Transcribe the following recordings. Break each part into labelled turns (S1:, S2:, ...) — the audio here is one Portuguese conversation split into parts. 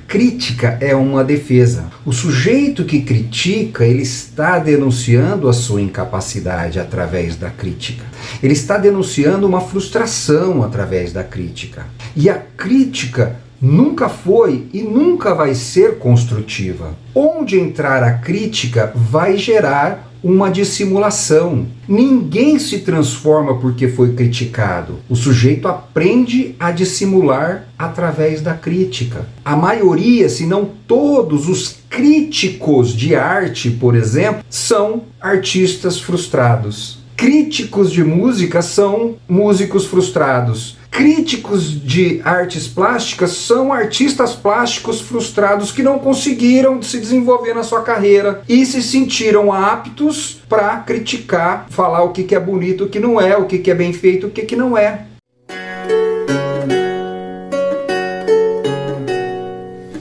S1: Crítica é uma defesa. O sujeito que critica, ele está denunciando a sua incapacidade através da crítica. Ele está denunciando uma frustração através da crítica. E a crítica nunca foi e nunca vai ser construtiva. Onde entrar a crítica vai gerar uma dissimulação. Ninguém se transforma porque foi criticado. O sujeito aprende a dissimular através da crítica. A maioria, se não todos, os críticos de arte, por exemplo, são artistas frustrados. Críticos de música são músicos frustrados. Críticos de artes plásticas são artistas plásticos frustrados que não conseguiram se desenvolver na sua carreira e se sentiram aptos para criticar, falar o que é bonito, o que não é, o que é bem feito, o que não é.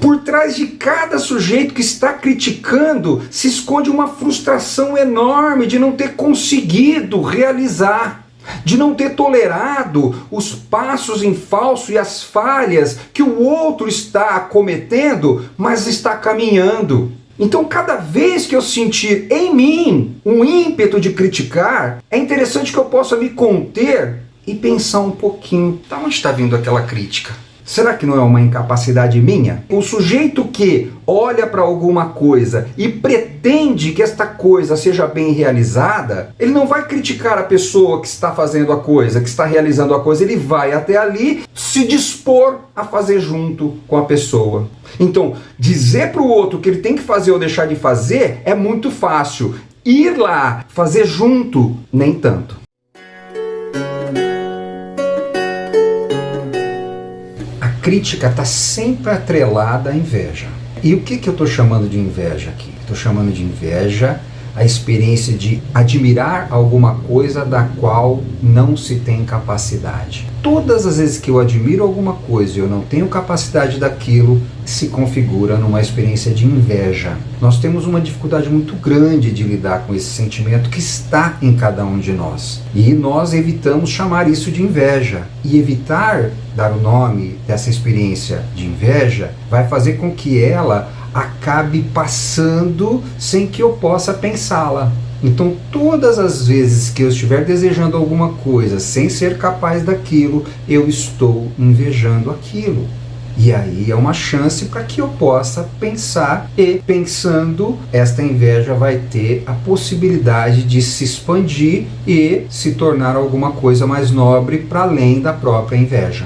S1: Por trás de cada sujeito que está criticando se esconde uma frustração enorme de não ter conseguido realizar, de não ter tolerado os passos em falso e as falhas que o outro está cometendo, mas está caminhando. Então, cada vez que eu sentir em mim um ímpeto de criticar, é interessante que eu possa me conter e pensar um pouquinho, de onde está vindo aquela crítica? Será que não é uma incapacidade minha? O sujeito que olha para alguma coisa e pretende que esta coisa seja bem realizada, ele não vai criticar a pessoa que está fazendo a coisa, que está realizando a coisa, ele vai até ali se dispor a fazer junto com a pessoa. Então, dizer para o outro que ele tem que fazer ou deixar de fazer é muito fácil. Ir lá, fazer junto, nem tanto. A crítica está sempre atrelada à inveja. E o que eu estou chamando de inveja aqui? Estou chamando de inveja a experiência de admirar alguma coisa da qual não se tem capacidade. Todas as vezes que eu admiro alguma coisa e eu não tenho capacidade daquilo, se configura numa experiência de inveja. Nós temos uma dificuldade muito grande de lidar com esse sentimento que está em cada um de nós. E nós evitamos chamar isso de inveja. E evitar dar o nome dessa experiência de inveja vai fazer com que ela acabe passando sem que eu possa pensá-la. Então, todas as vezes que eu estiver desejando alguma coisa sem ser capaz daquilo, eu estou invejando aquilo. E aí é uma chance para que eu possa pensar, e pensando, esta inveja vai ter a possibilidade de se expandir e se tornar alguma coisa mais nobre para além da própria inveja.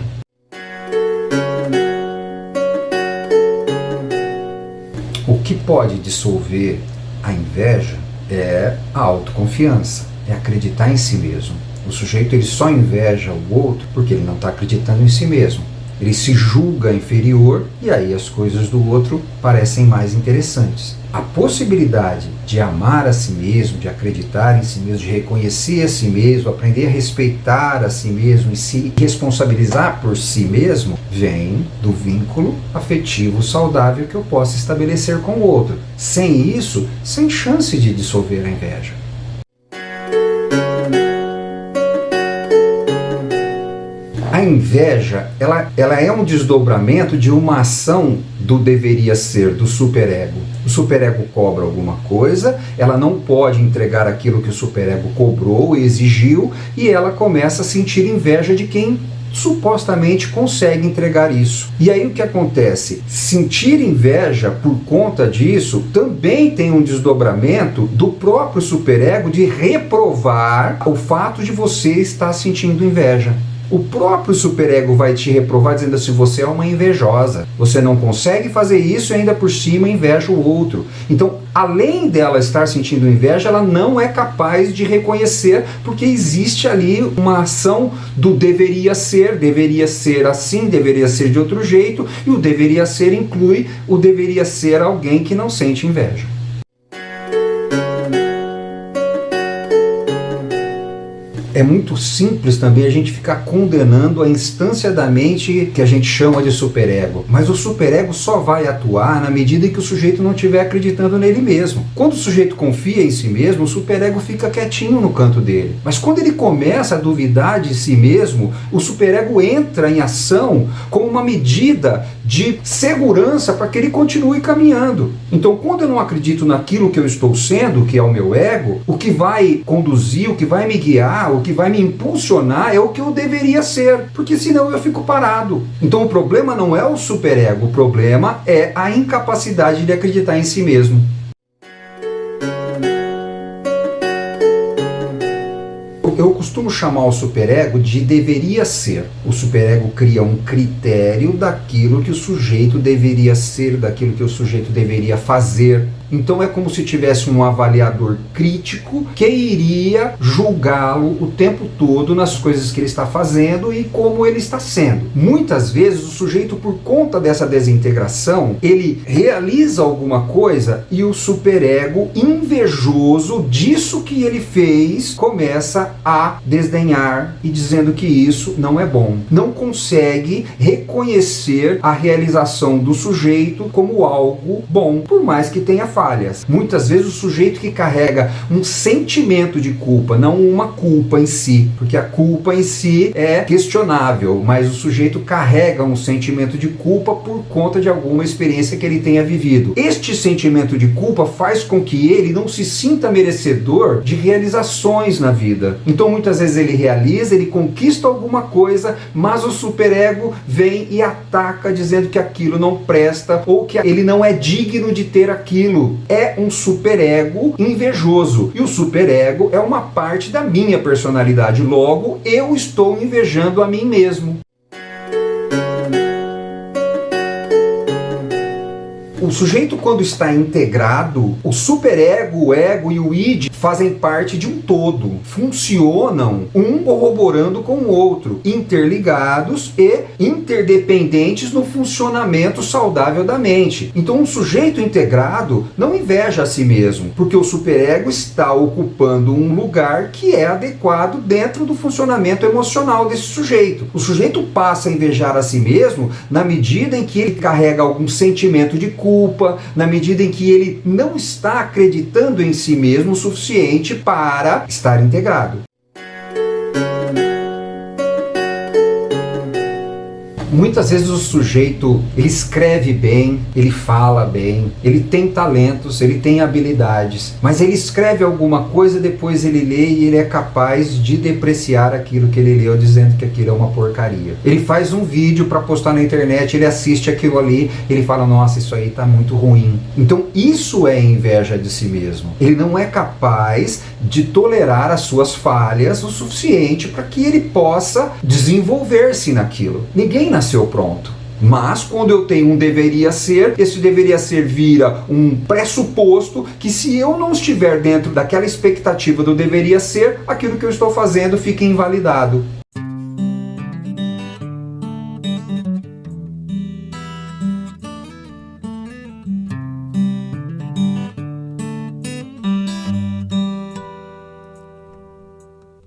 S1: O que pode dissolver a inveja é a autoconfiança, é acreditar em si mesmo. O sujeito ele só inveja o outro porque ele não está acreditando em si mesmo. Ele se julga inferior e aí as coisas do outro parecem mais interessantes. A possibilidade de amar a si mesmo, de acreditar em si mesmo, de reconhecer a si mesmo, aprender a respeitar a si mesmo e se responsabilizar por si mesmo, vem do vínculo afetivo saudável que eu possa estabelecer com o outro. Sem isso, sem chance de dissolver a inveja. A inveja, ela é um desdobramento de uma ação do deveria ser, do superego. O superego cobra alguma coisa, ela não pode entregar aquilo que o superego cobrou e exigiu, e ela começa a sentir inveja de quem supostamente consegue entregar isso. E aí o que acontece? Sentir inveja por conta disso também tem um desdobramento do próprio superego de reprovar o fato de você estar sentindo inveja. O próprio superego vai te reprovar dizendo assim, você é uma invejosa, você não consegue fazer isso e ainda por cima inveja o outro. Então, além dela estar sentindo inveja, ela não é capaz de reconhecer, porque existe ali uma ação do deveria ser assim, deveria ser de outro jeito, e o deveria ser inclui o deveria ser alguém que não sente inveja. é muito simples também a gente ficar condenando a instância da mente que a gente chama de superego. Mas o superego só vai atuar na medida em que o sujeito não estiver acreditando nele mesmo. Quando o sujeito confia em si mesmo, o superego fica quietinho no canto dele. Mas quando ele começa a duvidar de si mesmo, o superego entra em ação como uma medida de segurança para que ele continue caminhando. Então, quando eu não acredito naquilo que eu estou sendo, que é o meu ego, o que vai conduzir, o que vai me guiar, o que vai me impulsionar é o que eu deveria ser, porque senão eu fico parado. Então o problema não é o superego, o problema é a incapacidade de acreditar em si mesmo. Eu costumo chamar o superego de deveria ser. O superego cria um critério daquilo que o sujeito deveria ser, daquilo que o sujeito deveria fazer. Então é como se tivesse um avaliador crítico que iria julgá-lo o tempo todo nas coisas que ele está fazendo e como ele está sendo. Muitas vezes o sujeito, por conta dessa desintegração, ele realiza alguma coisa e o superego, invejoso disso que ele fez, começa a desdenhar e dizendo que isso não é bom. Não consegue reconhecer a realização do sujeito como algo bom, por mais que tenha falhas. Muitas vezes o sujeito que carrega um sentimento de culpa, não uma culpa em si, porque a culpa em si é questionável, mas o sujeito carrega um sentimento de culpa por conta de alguma experiência que ele tenha vivido. Este sentimento de culpa faz com que ele não se sinta merecedor de realizações na vida. Então muitas vezes ele realiza, ele conquista alguma coisa, mas o superego vem e ataca dizendo que aquilo não presta ou que ele não é digno de ter aquilo. É um superego invejoso. E o superego é uma parte da minha personalidade. Logo, eu estou invejando a mim mesmo. O sujeito, quando está integrado, o superego, o ego e o id fazem parte de um todo. Funcionam um corroborando com o outro, interligados e interdependentes no funcionamento saudável da mente. Então, um sujeito integrado não inveja a si mesmo, porque o superego está ocupando um lugar que é adequado dentro do funcionamento emocional desse sujeito. O sujeito passa a invejar a si mesmo na medida em que ele carrega algum sentimento de culpa, na medida em que ele não está acreditando em si mesmo o suficiente para estar integrado. Muitas vezes o sujeito, ele escreve bem, ele fala bem, ele tem talentos, ele tem habilidades, mas ele escreve alguma coisa, depois ele lê e ele é capaz de depreciar aquilo que ele leu, dizendo que aquilo é uma porcaria. Ele faz um vídeo para postar na internet, ele assiste aquilo ali, ele fala, nossa, isso aí tá muito ruim. Então isso é inveja de si mesmo. Ele não é capaz de tolerar as suas falhas o suficiente para que ele possa desenvolver-se naquilo. Ninguém nasceu pronto. Mas quando eu tenho um deveria ser, esse deveria ser vira um pressuposto que se eu não estiver dentro daquela expectativa do deveria ser, aquilo que eu estou fazendo fica invalidado.